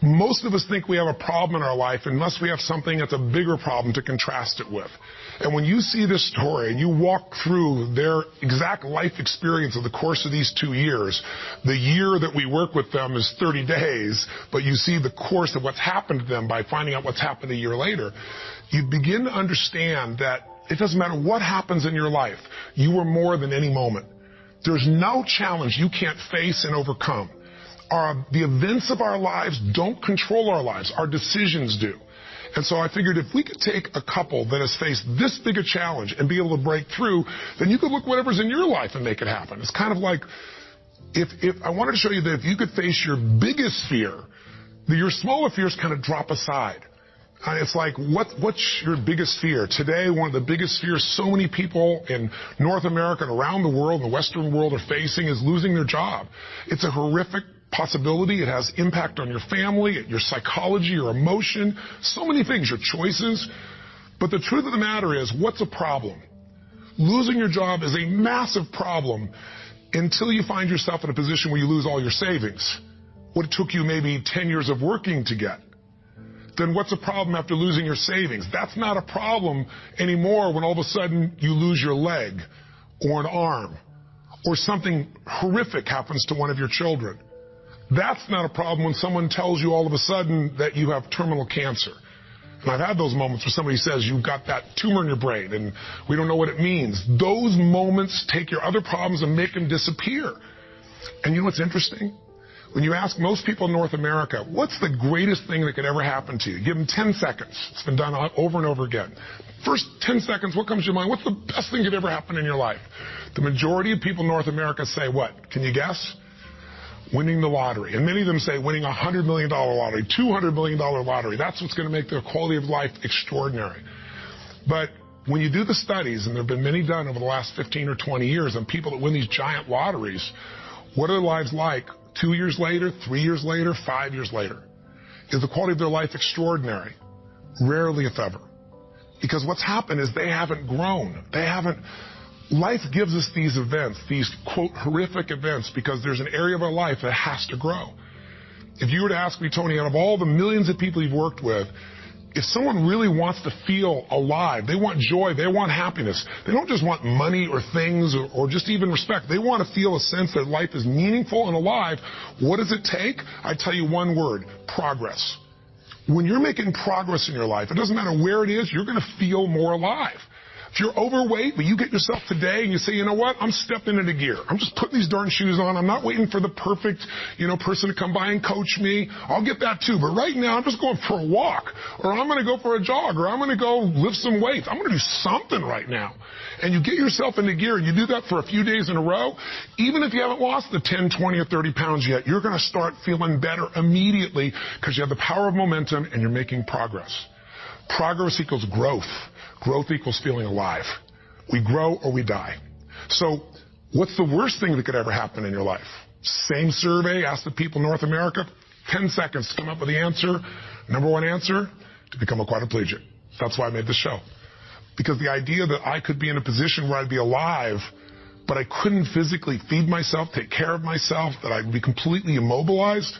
Most of us think we have a problem in our life unless we have something that's a bigger problem to contrast it with. And when you see this story and you walk through their exact life experience of the course of these 2 years, the year that we work with them is 30 days, but you see the course of what's happened to them by finding out what's happened a year later, you begin to understand that it doesn't matter what happens in your life, you are more than any moment. There's no challenge you can't face and overcome. The events of our lives don't control our lives. Our decisions do. And so I figured if we could take a couple that has faced this big a challenge and be able to break through, then you could look whatever's in your life and make it happen. It's kind of like, if I wanted to show you that if you could face your biggest fear, your smaller fears kind of drop aside. It's like, what's your biggest fear? Today, one of the biggest fears so many people in North America and around the world, the Western world, are facing is losing their job. It's a horrific possibility. It has impact on your family, your psychology, your emotion, so many things, your choices. But the truth of the matter is, what's a problem? Losing your job is a massive problem until you find yourself in a position where you lose all your savings. What it took you maybe 10 years of working to get. Then what's a problem after losing your savings? That's not a problem anymore when all of a sudden you lose your leg or an arm or something horrific happens to one of your children. That's not a problem when someone tells you all of a sudden that you have terminal cancer. And I've had those moments where somebody says you've got that tumor in your brain and we don't know what it means. Those moments take your other problems and make them disappear. And you know what's interesting? When you ask most people in North America, what's the greatest thing that could ever happen to you? Give them 10 seconds. It's been done over and over again. First 10 seconds, what comes to your mind? What's the best thing that could ever happen in your life? The majority of people in North America say what? Can you guess? Winning the lottery. And many of them say winning a $100 million lottery, $200 million lottery. That's what's going to make their quality of life extraordinary. But when you do the studies, and there have been many done over the last 15 or 20 years on people that win these giant lotteries, what are their lives like 2 years later, 3 years later, 5 years later? Is the quality of their life extraordinary? Rarely, if ever. Because what's happened is they haven't grown. Life gives us these events, these, quote, horrific events, because there's an area of our life that has to grow. If you were to ask me, Tony, out of all the millions of people you've worked with, if someone really wants to feel alive, they want joy, they want happiness, they don't just want money or things or just even respect. They want to feel a sense that life is meaningful and alive. What does it take? I tell you one word: progress. When you're making progress in your life, it doesn't matter where it is, you're going to feel more alive. If you're overweight, but you get yourself today and you say, you know what, I'm stepping into gear. I'm just putting these darn shoes on. I'm not waiting for the perfect, person to come by and coach me. I'll get that too. But right now, I'm just going for a walk, or I'm going to go for a jog, or I'm going to go lift some weights. I'm going to do something right now. And you get yourself into gear and you do that for a few days in a row. Even if you haven't lost the 10, 20, or 30 pounds yet, you're going to start feeling better immediately because you have the power of momentum and you're making progress. Progress equals growth. Growth equals feeling alive. We grow or we die. So what's the worst thing that could ever happen in your life? Same survey, ask the people in North America, 10 seconds to come up with the answer. Number one answer, to become a quadriplegic. That's why I made this show. Because the idea that I could be in a position where I'd be alive, but I couldn't physically feed myself, take care of myself, that I'd be completely immobilized,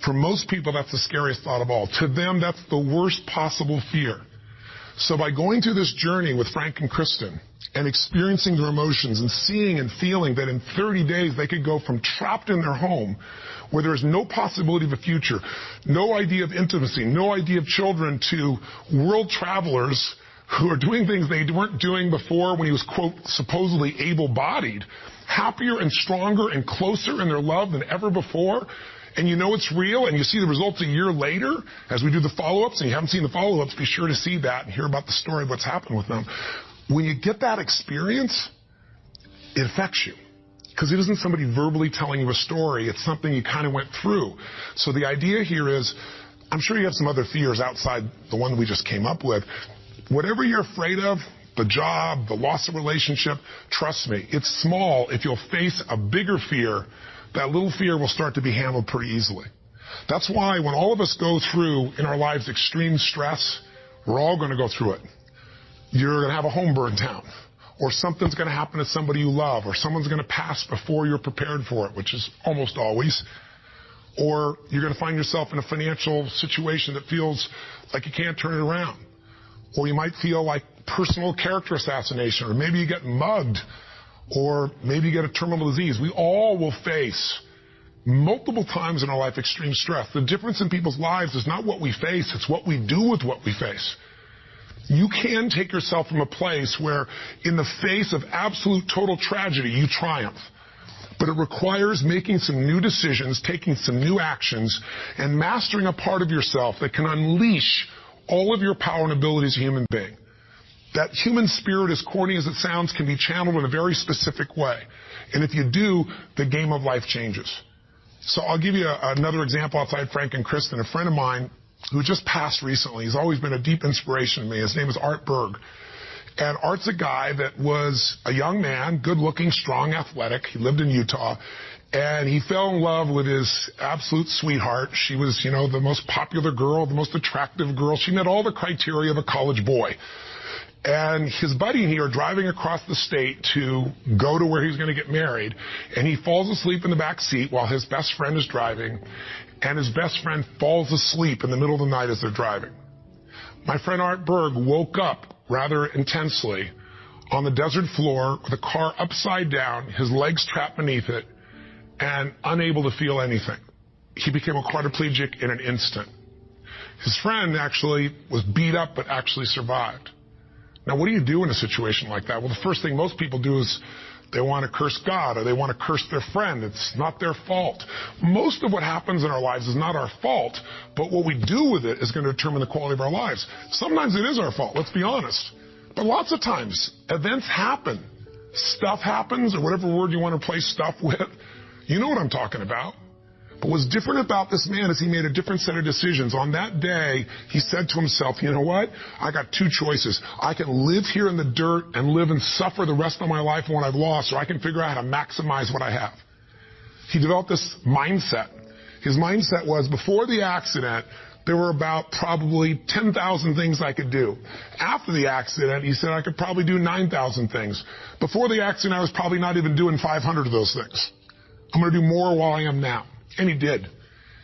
for most people, that's the scariest thought of all. To them, that's the worst possible fear. So by going through this journey with Frank and Kristen and experiencing their emotions and seeing and feeling that in 30 days they could go from trapped in their home where there's no possibility of a future, no idea of intimacy, no idea of children, to world travelers who are doing things they weren't doing before when he was, quote, supposedly able-bodied, happier and stronger and closer in their love than ever before. And you know it's real, and you see the results a year later as we do the follow-ups, and you haven't seen the follow-ups, be sure to see that and hear about the story of what's happened with them. When you get that experience, it affects you. Because it isn't somebody verbally telling you a story, it's something you kind of went through. So the idea here is, I'm sure you have some other fears outside the one we just came up with. Whatever you're afraid of, the job, the loss of relationship, trust me, it's small. If you'll face a bigger fear, that little fear will start to be handled pretty easily. That's why when all of us go through in our lives extreme stress, we're all going to go through it. You're going to have a home burned down, or something's going to happen to somebody you love, or someone's going to pass before you're prepared for it, which is almost always. Or you're going to find yourself in a financial situation that feels like you can't turn it around. Or you might feel like personal character assassination, or maybe you get mugged, or maybe you get a terminal disease. We all will face multiple times in our life extreme stress. The difference in people's lives is not what we face, it's what we do with what we face. You can take yourself from a place where in the face of absolute total tragedy, you triumph. But it requires making some new decisions, taking some new actions, and mastering a part of yourself that can unleash all of your power and ability as a human being. That human spirit, as corny as it sounds, can be channeled in a very specific way. And if you do, the game of life changes. So I'll give you another example outside Frank and Kristen. A friend of mine who just passed recently, he's always been a deep inspiration to me. His name is Art Berg. And Art's a guy that was a young man, good-looking, strong, athletic. He lived in Utah. And he fell in love with his absolute sweetheart. She was, the most popular girl, the most attractive girl. She met all the criteria of a college boy. And his buddy and he are driving across the state to go to where he's going to get married. And he falls asleep in the back seat while his best friend is driving. And his best friend falls asleep in the middle of the night as they're driving. My friend Art Berg woke up rather intensely on the desert floor with the car upside down, his legs trapped beneath it, and unable to feel anything. He became a quadriplegic in an instant. His friend actually was beat up but actually survived. Now, what do you do in a situation like that? Well, the first thing most people do is they want to curse God or they want to curse their friend. It's not their fault. Most of what happens in our lives is not our fault, but what we do with it is going to determine the quality of our lives. Sometimes it is our fault, let's be honest. But lots of times, events happen. Stuff happens, or whatever word you want to replace stuff with. You know what I'm talking about. But what's different about this man is he made a different set of decisions. On that day, he said to himself, you know what? I got two choices. I can live here in the dirt and live and suffer the rest of my life on what I've lost, or I can figure out how to maximize what I have. He developed this mindset. His mindset was, before the accident, there were about probably 10,000 things I could do. After the accident, he said I could probably do 9,000 things. Before the accident, I was probably not even doing 500 of those things. I'm going to do more while I am now. And he did.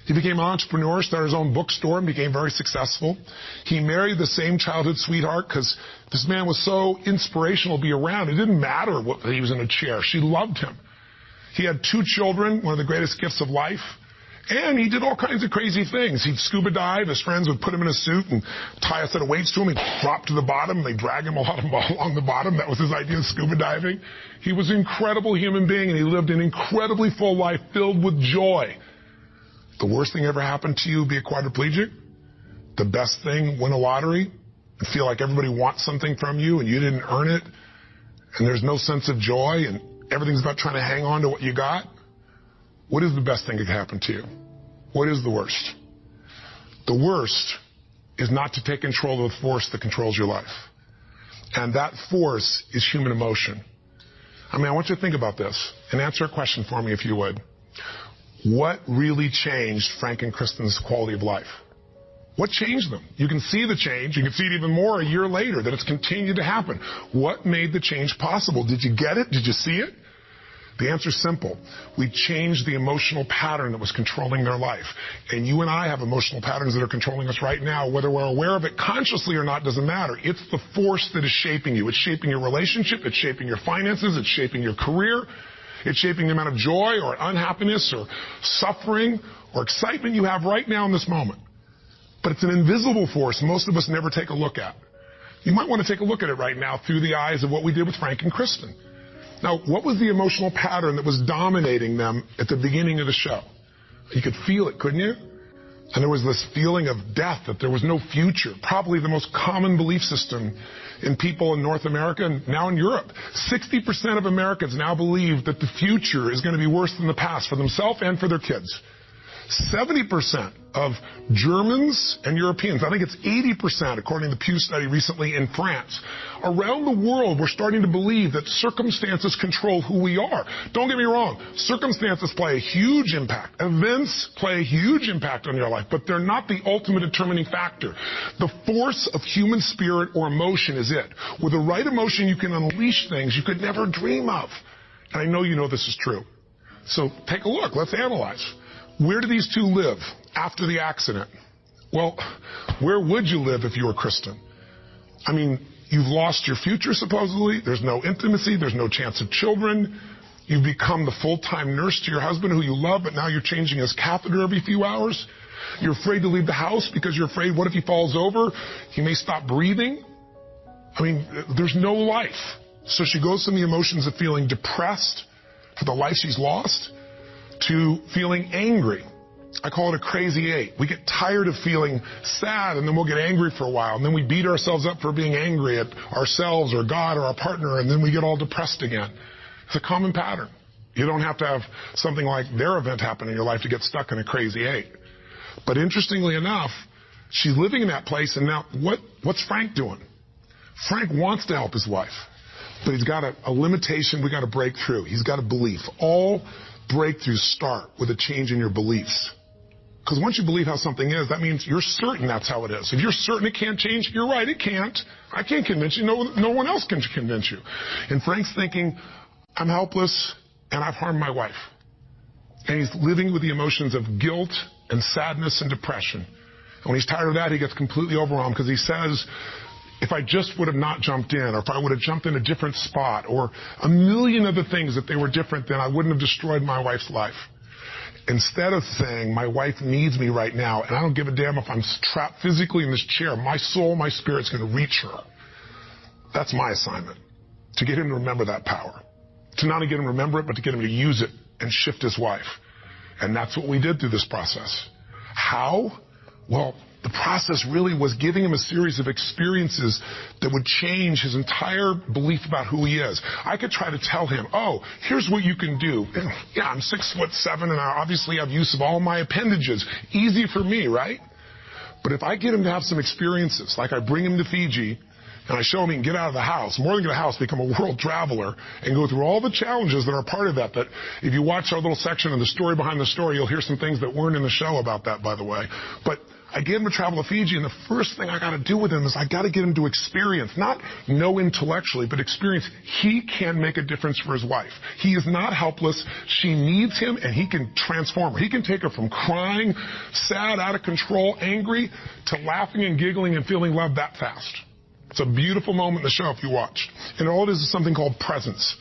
He became an entrepreneur, started his own bookstore, and became very successful. He married the same childhood sweetheart because this man was so inspirational to be around. It didn't matter what he was in a chair. She loved him. He had 2 children, one of the greatest gifts of life. And he did all kinds of crazy things. He'd scuba dive. His friends would put him in a suit and tie a set of weights to him. He'd drop to the bottom. And they'd drag him along the bottom. That was his idea of scuba diving. He was an incredible human being, and he lived an incredibly full life filled with joy. The worst thing ever happened to you, be a quadriplegic. The best thing, win a lottery and feel like everybody wants something from you and you didn't earn it. And there's no sense of joy and everything's about trying to hang on to what you got. What is the best thing that could happen to you? What is the worst? The worst is not to take control of the force that controls your life. And that force is human emotion. I want you to think about this and answer a question for me if you would. What really changed Frank and Kristen's quality of life? What changed them? You can see the change. You can see it even more a year later that it's continued to happen. What made the change possible? Did you get it? Did you see it? The answer is simple. We changed the emotional pattern that was controlling their life. And you and I have emotional patterns that are controlling us right now. Whether we're aware of it consciously or not doesn't matter. It's the force that is shaping you. It's shaping your relationship. It's shaping your finances. It's shaping your career. It's shaping the amount of joy or unhappiness or suffering or excitement you have right now in this moment. But it's an invisible force most of us never take a look at. You might want to take a look at it right now through the eyes of what we did with Frank and Kristen. Now, what was the emotional pattern that was dominating them at the beginning of the show? You could feel it, couldn't you? And there was this feeling of death, that there was no future. Probably the most common belief system in people in North America and now in Europe. 60% of Americans now believe that the future is going to be worse than the past for themselves and for their kids. 70% of Germans and Europeans, I think it's 80% according to the Pew study recently in France. Around the world, we're starting to believe that circumstances control who we are. Don't get me wrong, circumstances play a huge impact. Events play a huge impact on your life, but they're not the ultimate determining factor. The force of human spirit or emotion is it. With the right emotion, you can unleash things you could never dream of. And I know you know this is true. So take a look, let's analyze. Where do these two live after the accident? Well, where would you live if you were Kristen? I mean, you've lost your future, supposedly. There's no intimacy. There's no chance of children. You've become the full-time nurse to your husband who you love, but now you're changing his catheter every few hours. You're afraid to leave the house because you're afraid, what if he falls over? He may stop breathing. I mean, there's no life. So she goes from the emotions of feeling depressed for the life she's lost to feeling angry. I call it a crazy eight. We get tired of feeling sad, and then we'll get angry for a while, and then we beat ourselves up for being angry at ourselves or God or our partner, and then we get all depressed again. It's a common pattern. You don't have to have something like their event happen in your life to get stuck in a crazy eight. But interestingly enough, she's living in that place, and now what's Frank doing? Frank wants to help his wife, but he's got a limitation we got to break through. He's got a belief. All breakthroughs start with a change in your beliefs. Because once you believe how something is, that means you're certain that's how it is. If you're certain it can't change, you're right, it can't. I can't convince you. No one else can convince you. And Frank's thinking, I'm helpless, and I've harmed my wife. And he's living with the emotions of guilt and sadness and depression. And when he's tired of that, he gets completely overwhelmed because he says, if I just would have not jumped in, or if I would have jumped in a different spot, or a million other things that they were different, then I wouldn't have destroyed my wife's life. Instead of saying, my wife needs me right now, and I don't give a damn if I'm trapped physically in this chair, my soul, my spirit's going to reach her. That's my assignment, to get him to remember that power. To not only get him to remember it, but to get him to use it and shift his wife. And that's what we did through this process. How? Well, the process really was giving him a series of experiences that would change his entire belief about who he is. I could try to tell him, oh, here's what you can do. Yeah, I'm 6'7", and I obviously have use of all my appendages. Easy for me, right? But if I get him to have some experiences, like I bring him to Fiji, and I show him he can get out of the house, more than get out of the house, become a world traveler, and go through all the challenges that are part of that if you watch our little section of the story behind the story, you'll hear some things that weren't in the show about that, by the way. But I get him to travel to Fiji, and the first thing I got to do with him is I got to get him to experience, not know intellectually, but experience he can make a difference for his wife. He is not helpless. She needs him, and he can transform her. He can take her from crying, sad, out of control, angry, to laughing and giggling and feeling love that fast. It's a beautiful moment in the show if you watch. And all it is something called presence.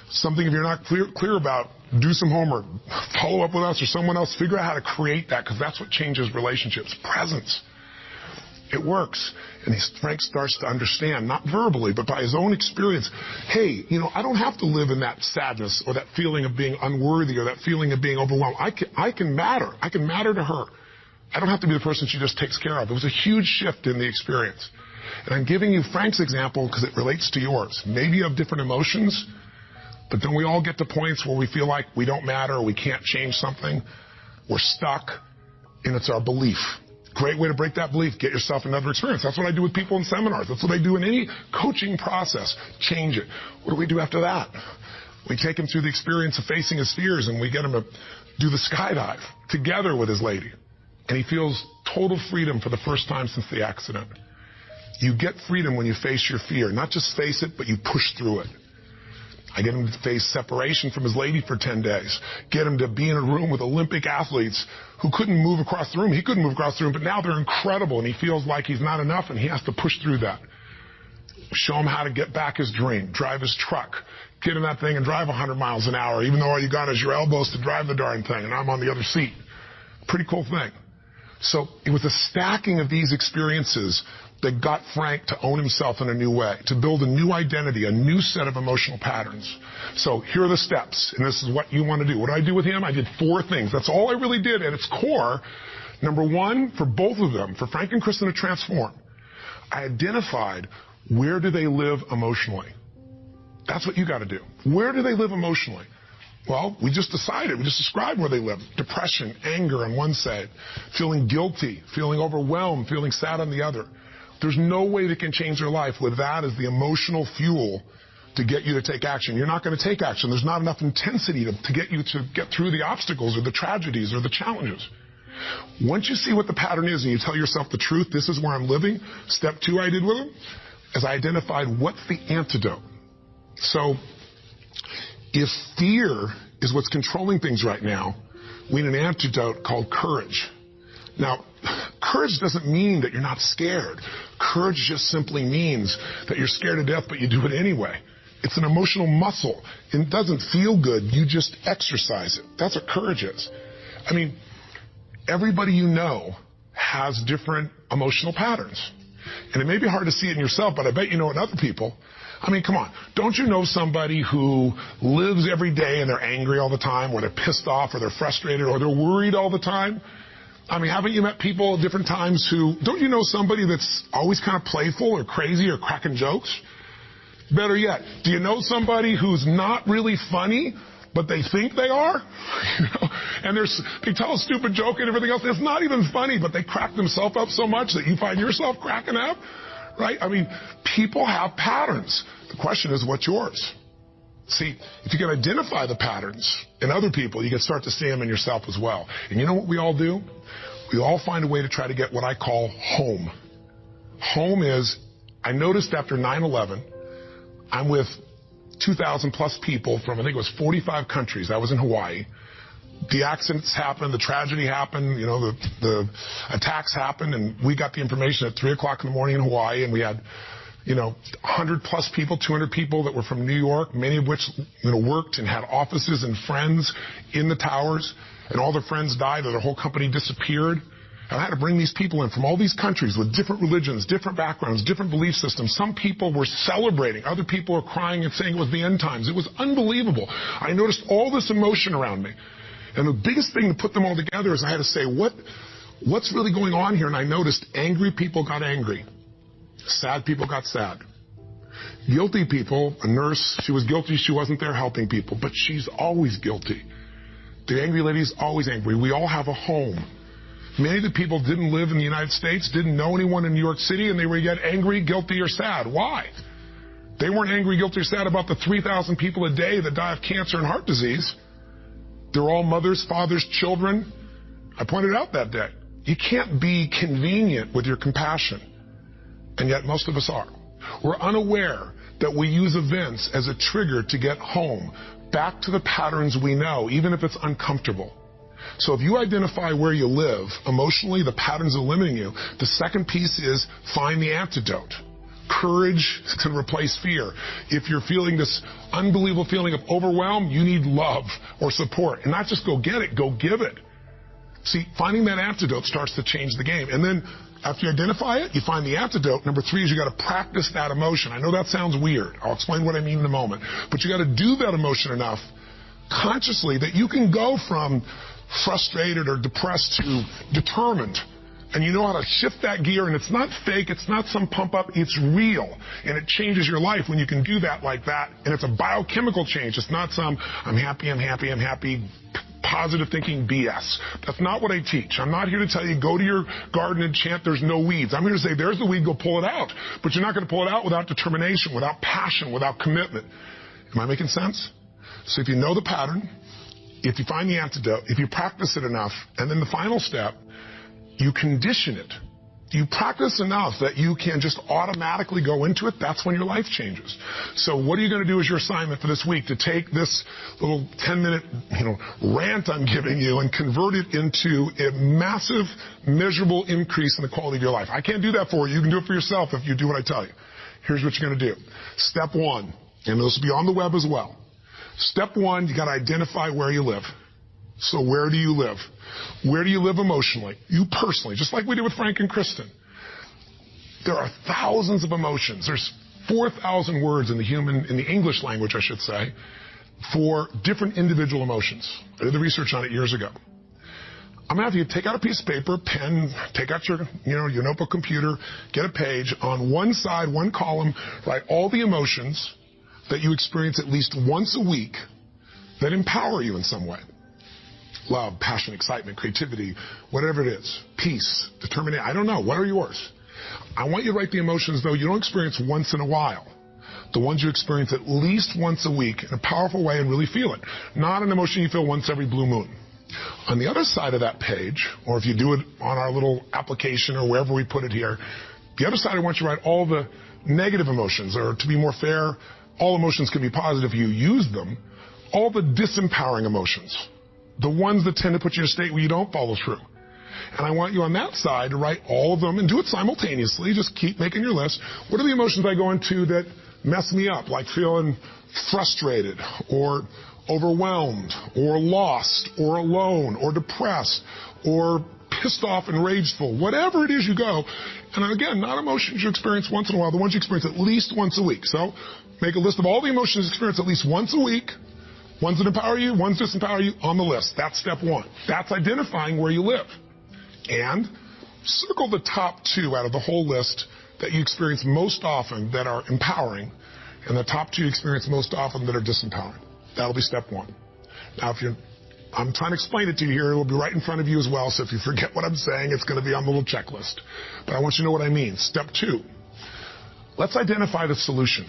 Something if you're not clear about, do some homework, follow up with us or someone else, figure out how to create that, because that's what changes relationships. Presence. It works. And Frank starts to understand, not verbally, but by his own experience, hey, I don't have to live in that sadness or that feeling of being unworthy or that feeling of being overwhelmed. I can matter. I can matter to her. I don't have to be the person she just takes care of. It was a huge shift in the experience. And I'm giving you Frank's example because it relates to yours. Maybe you have different emotions, but then we all get to points where we feel like we don't matter or we can't change something. We're stuck, and it's our belief. Great way to break that belief. Get yourself another experience. That's what I do with people in seminars. That's what I do in any coaching process. Change it. What do we do after that? We take him through the experience of facing his fears, and we get him to do the skydive together with his lady. And he feels total freedom for the first time since the accident. You get freedom when you face your fear. Not just face it, but you push through it. I get him to face separation from his lady for 10 days. Get him to be in a room with Olympic athletes who couldn't move across the room. He couldn't move across the room, but now they're incredible, and he feels like he's not enough, and he has to push through that. Show him how to get back his dream, drive his truck, get in that thing and drive 100 miles an hour, even though all you got is your elbows to drive the darn thing, and I'm on the other seat. Pretty cool thing. So it was a stacking of these experiences that got Frank to own himself in a new way, to build a new identity, a new set of emotional patterns. So here are the steps, and this is what you want to do. What did I do with him? I did 4 things. That's all I really did at its core. Number 1, for both of them, for Frank and Kristen to transform, I identified where do they live emotionally. That's what you got to do. Where do they live emotionally? Well, we just decided. We just described where they live. Depression, anger on one side, feeling guilty, feeling overwhelmed, feeling sad on the other. There's no way they can change their life with that as the emotional fuel to get you to take action. You're not going to take action. There's not enough intensity to get you to get through the obstacles or the tragedies or the challenges. Once you see what the pattern is and you tell yourself the truth, this is where I'm living, step 2 I did with them, is I identified what's the antidote. So if fear is what's controlling things right now, we need an antidote called courage. Now, courage doesn't mean that you're not scared. Courage just simply means that you're scared to death, but you do it anyway. It's an emotional muscle. It doesn't feel good. You just exercise it. That's what courage is. I mean, everybody you know has different emotional patterns. And it may be hard to see it in yourself, but I bet you know it in other people. I mean, come on. Don't you know somebody who lives every day and they're angry all the time, or they're pissed off, or they're frustrated, or they're worried all the time? I mean, haven't you met people at different times who, don't you know somebody that's always kind of playful or crazy or cracking jokes? Better yet, do you know somebody who's not really funny, but they think they are? You know? And they tell a stupid joke and everything else. It's not even funny, but they crack themselves up so much that you find yourself cracking up, right? I mean, people have patterns. The question is, what's yours? See, if you can identify the patterns in other people, you can start to see them in yourself as well. And you know what we all do? We all find a way to try to get what I call home. Home is, I noticed after 9/11, I'm with 2,000 plus people from, I think it was 45 countries. I was in Hawaii. The accidents happened, the tragedy happened, you know, the attacks happened, and we got the information at 3 o'clock in the morning in Hawaii, and we had, you know, 100 plus people, 200 people that were from New York, many of which, you know, worked and had offices and friends in the towers, and all their friends died, or their whole company disappeared. And I had to bring these people in from all these countries with different religions, different backgrounds, different belief systems. Some people were celebrating. Other people were crying and saying it was the end times. It was unbelievable. I noticed all this emotion around me. And the biggest thing to put them all together is I had to say, what's really going on here? And I noticed angry people got angry. Sad people got sad. Guilty people, a nurse, she was guilty. She wasn't there helping people, but she's always guilty. The angry lady's always angry. We all have a home. Many of the people didn't live in the United States, didn't know anyone in New York City, and they were yet angry, guilty, or sad. Why? They weren't angry, guilty, or sad about the 3,000 people a day that die of cancer and heart disease. They're all mothers, fathers, children. I pointed out that day. You can't be convenient with your compassion, and yet most of us are. We're unaware that we use events as a trigger to get home, back to the patterns we know, even if it's uncomfortable. So if you identify where you live, emotionally, the patterns are limiting you, the second piece is find the antidote. Courage can replace fear. If you're feeling this unbelievable feeling of overwhelm, you need love or support. And not just go get it, go give it. See, finding that antidote starts to change the game. And then after you identify it, you find the antidote. Number 3 is you got to practice that emotion. I know that sounds weird. I'll explain what I mean in a moment. But you got to do that emotion enough consciously that you can go from frustrated or depressed to determined. And you know how to shift that gear, and it's not fake, it's not some pump up, it's real. And it changes your life when you can do that like that. And it's a biochemical change. It's not some I'm happy, positive thinking BS. That's not what I teach. I'm not here to tell you go to your garden and chant there's no weeds. I'm here to say there's the weed, go pull it out. But you're not going to pull it out without determination, without passion, without commitment. Am I making sense? So if you know the pattern, if you find the antidote, if you practice it enough, and then the final step, you condition it. You practice enough that you can just automatically go into it. That's when your life changes. So what are you going to do as your assignment for this week to take this little 10-minute, rant I'm giving you and convert it into a massive, measurable increase in the quality of your life? I can't do that for you. You can do it for yourself if you do what I tell you. Here's what you're going to do. Step 1, and this will be on the web as well. Step 1, you got to identify where you live. So where do you live? Where do you live emotionally? You personally, just like we did with Frank and Kristen. There are thousands of emotions. There's 4,000 words in the English language, I should say, for different individual emotions. I did the research on it years ago. I'm going to have you take out a piece of paper, pen, take out your notebook, computer, get a page. On one side, one column, write all the emotions that you experience at least once a week that empower you in some way. Love, passion, excitement, creativity, whatever it is. Peace, determination, I don't know. What are yours? I want you to write the emotions, though, you don't experience once in a while. The ones you experience at least once a week in a powerful way and really feel it. Not an emotion you feel once every blue moon. On the other side of that page, or if you do it on our little application or wherever we put it here, the other side I want you to write all the negative emotions, or to be more fair, all emotions can be positive if you use them, all the disempowering emotions. the ones that tend to put you in a state where you don't follow through. And I want you on that side to write all of them and do it simultaneously. Just keep making your list. What are the emotions I go into that mess me up, like feeling frustrated or overwhelmed or lost or alone or depressed or pissed off and rageful, whatever it is you go. And again, not emotions you experience once in a while, the ones you experience at least once a week. So make a list of all the emotions you experience at least once a week, ones that empower you, ones that disempower you, on the list. That's step one. That's identifying where you live. And circle the top two out of the whole list that you experience most often that are empowering, and the top two you experience most often that are disempowering. That'll be step one. Now, I'm trying to explain it to you here. It will be right in front of you as well, so if you forget what I'm saying, it's going to be on the little checklist. But I want you to know what I mean. Step two, let's identify the solution.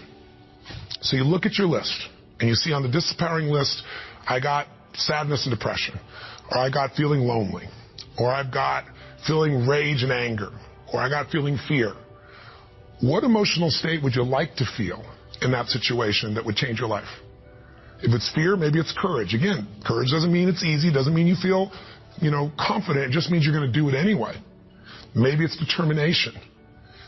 So you look at your list, and you see on the disempowering list, I got sadness and depression, or I got feeling lonely, or I've got feeling rage and anger, or I got feeling fear. What emotional state would you like to feel in that situation that would change your life? If it's fear, maybe it's courage. Again, courage doesn't mean it's easy, doesn't mean you feel, confident. It just means you're going to do it anyway. Maybe it's determination.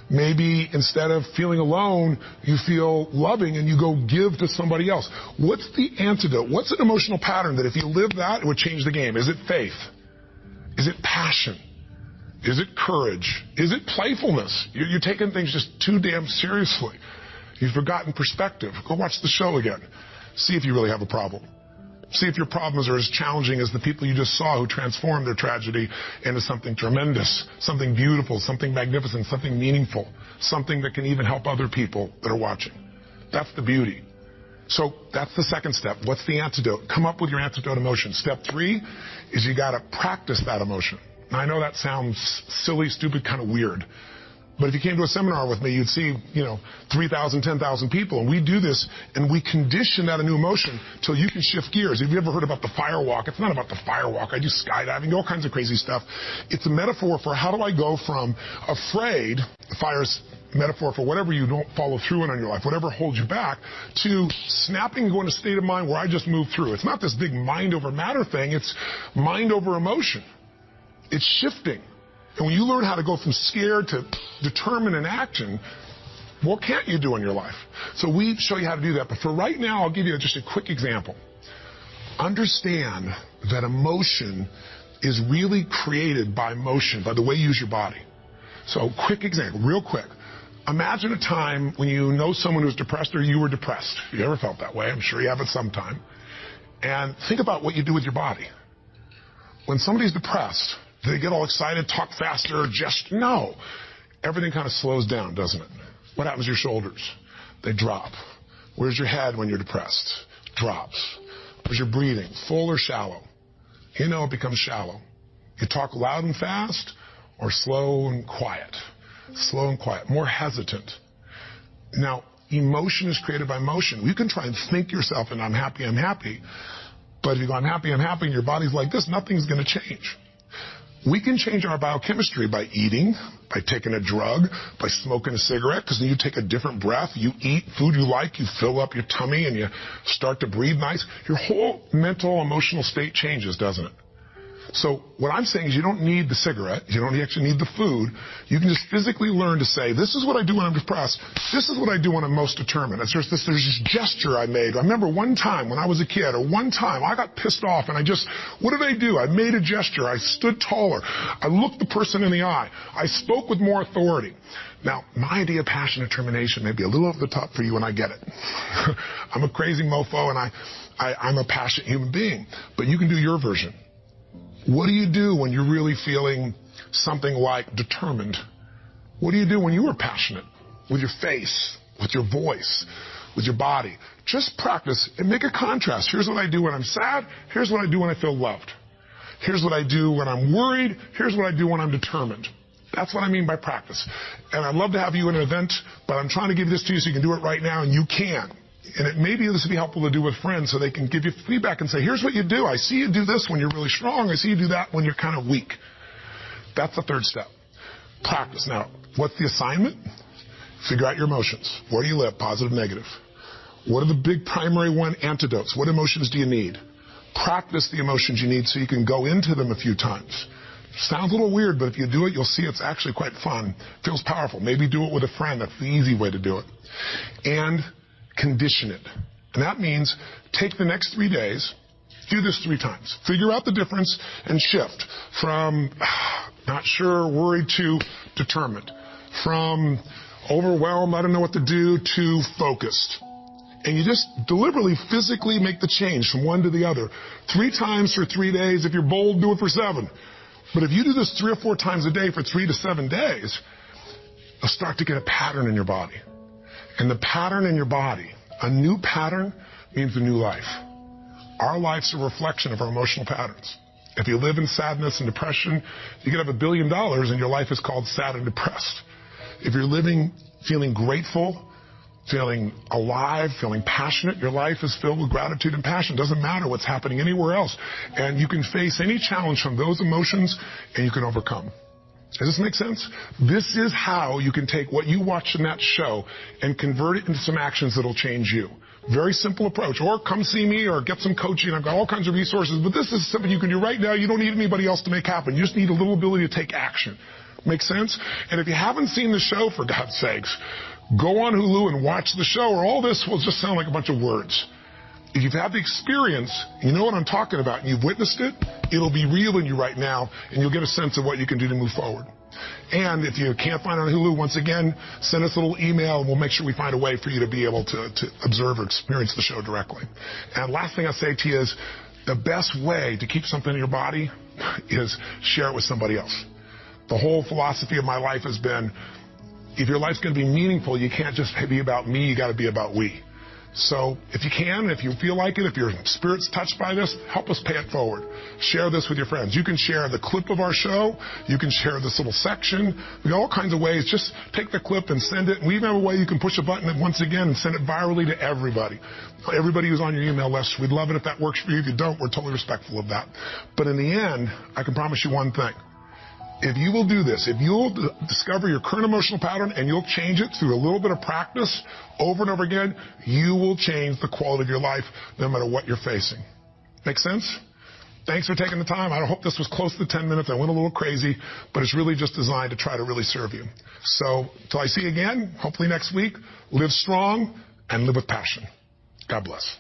Maybe instead of feeling alone, you feel loving and you go give to somebody else. What's the antidote? What's an emotional pattern that if you live that, it would change the game? Is it faith? Is it passion? Is it courage? Is it playfulness? You're taking things just too damn seriously. You've forgotten perspective. Go watch the show again. See if you really have a problem. See if your problems are as challenging as the people you just saw who transformed their tragedy into something tremendous, something beautiful, something magnificent, something meaningful, something that can even help other people that are watching. That's the beauty. So that's the second step. What's the antidote? Come up with your antidote emotion. Step three is you got to practice that emotion. Now, I know that sounds silly, stupid, kind of weird. But if you came to a seminar with me, you'd see, 3,000, 10,000 people. And we do this, and we condition that a new emotion till you can shift gears. Have you ever heard about the fire walk? It's not about the fire walk. I do skydiving, all kinds of crazy stuff. It's a metaphor for how do I go from afraid, the fire's metaphor for whatever you don't follow through on your life, whatever holds you back, to snapping and going to a state of mind where I just move through. It's not this big mind over matter thing. It's mind over emotion. It's shifting. And when you learn how to go from scared to determined in action, what can't you do in your life? So we show you how to do that. But for right now, I'll give you just a quick example. Understand that emotion is really created by motion, by the way you use your body. So quick example, real quick. Imagine a time when you know someone who's depressed or you were depressed. If you ever felt that way, I'm sure you have at some time. And think about what you do with your body. When somebody's depressed, do they get all excited, talk faster, gesture? No. Everything kind of slows down, doesn't it? What happens to your shoulders? They drop. Where's your head when you're depressed? Drops. Where's your breathing? Full or shallow? It becomes shallow. You talk loud and fast or slow and quiet? Slow and quiet. More hesitant. Now, emotion is created by motion. You can try and think yourself in I'm happy, but if you go I'm happy, and your body's like this, nothing's going to change. We can change our biochemistry by eating, by taking a drug, by smoking a cigarette, because then you take a different breath. You eat food you like, you fill up your tummy, and you start to breathe nice. Your whole mental, emotional state changes, doesn't it? So what I'm saying is you don't need the cigarette. You don't actually need the food. You can just physically learn to say, this is what I do when I'm depressed. This is what I do when I'm most determined. There's this gesture I made. I remember one time when I was a kid, or one time I got pissed off, and what did I do? I made a gesture. I stood taller. I looked the person in the eye. I spoke with more authority. Now, my idea of passion and determination may be a little over the top for you, and I get it. I'm a crazy mofo, and I'm a passionate human being. But you can do your version. What do you do when you're really feeling something like determined? What do you do when you are passionate? With your face, with your voice, with your body. Just practice and make a contrast. Here's what I do when I'm sad. Here's what I do when I feel loved. Here's what I do when I'm worried. Here's what I do when I'm determined. That's what I mean by practice. And I'd love to have you in an event, but I'm trying to give this to you so you can do it right now, and you can. And maybe this would be helpful to do with friends so they can give you feedback and say, here's what you do. I see you do this when you're really strong. I see you do that when you're kind of weak. That's the third step. Practice. Now, what's the assignment? Figure out your emotions. Where do you live? Positive, negative. What are the big primary antidotes? What emotions do you need? practice the emotions you need so you can go into them a few times. Sounds a little weird, but if you do it, you'll see it's actually quite fun. Feels powerful. Maybe do it with a friend. That's the easy way to do it. And condition it. And that means take the next 3 days, do this 3 times. Figure out the difference and shift from not sure, worried to determined. From overwhelmed, I don't know what to do, to focused. And you just deliberately, physically make the change from one to the other. 3 times for 3 days. If you're bold, do it for 7. But if you do this 3 or 4 times a day for 3 to 7 days, you'll start to get a pattern in your body. And the pattern in your body, a new pattern, means a new life. Our life's a reflection of our emotional patterns. If you live in sadness and depression, you could have $1 billion and your life is called sad and depressed. If you're living feeling grateful, feeling alive, feeling passionate, your life is filled with gratitude and passion. Doesn't matter what's happening anywhere else. And you can face any challenge from those emotions and you can overcome. Does this make sense? This is how you can take what you watched in that show and convert it into some actions that'll change you. Very simple approach. Or come see me or get some coaching. I've got all kinds of resources. But this is something you can do right now. You don't need anybody else to make happen. You just need a little ability to take action. Make sense? And if you haven't seen the show, for God's sakes, go on Hulu and watch the show, or all this will just sound like a bunch of words. If you've had the experience, you know what I'm talking about, and you've witnessed it, it'll be real in you right now, and you'll get a sense of what you can do to move forward. And if you can't find it on Hulu, once again, send us a little email, and we'll make sure we find a way for you to be able to observe or experience the show directly. And last thing I'll say to you is, the best way to keep something in your body is share it with somebody else. The whole philosophy of my life has been, if your life's going to be meaningful, you can't just be about me, you got to be about we. So if you can, if you feel like it, if your spirit's touched by this, help us pay it forward. Share this with your friends. You can share the clip of our show. You can share this little section. We got all kinds of ways. Just take the clip and send it. And we even have a way you can push a button and once again and send it virally to everybody. Everybody who's on your email list. We'd love it if that works for you. If you don't, we're totally respectful of that. But in the end, I can promise you one thing. If you will do this, if you'll discover your current emotional pattern and you'll change it through a little bit of practice over and over again, you will change the quality of your life no matter what you're facing. Make sense? Thanks for taking the time. I hope this was close to 10 minutes. I went a little crazy, but it's really just designed to try to really serve you. So until I see you again, hopefully next week, live strong and live with passion. God bless.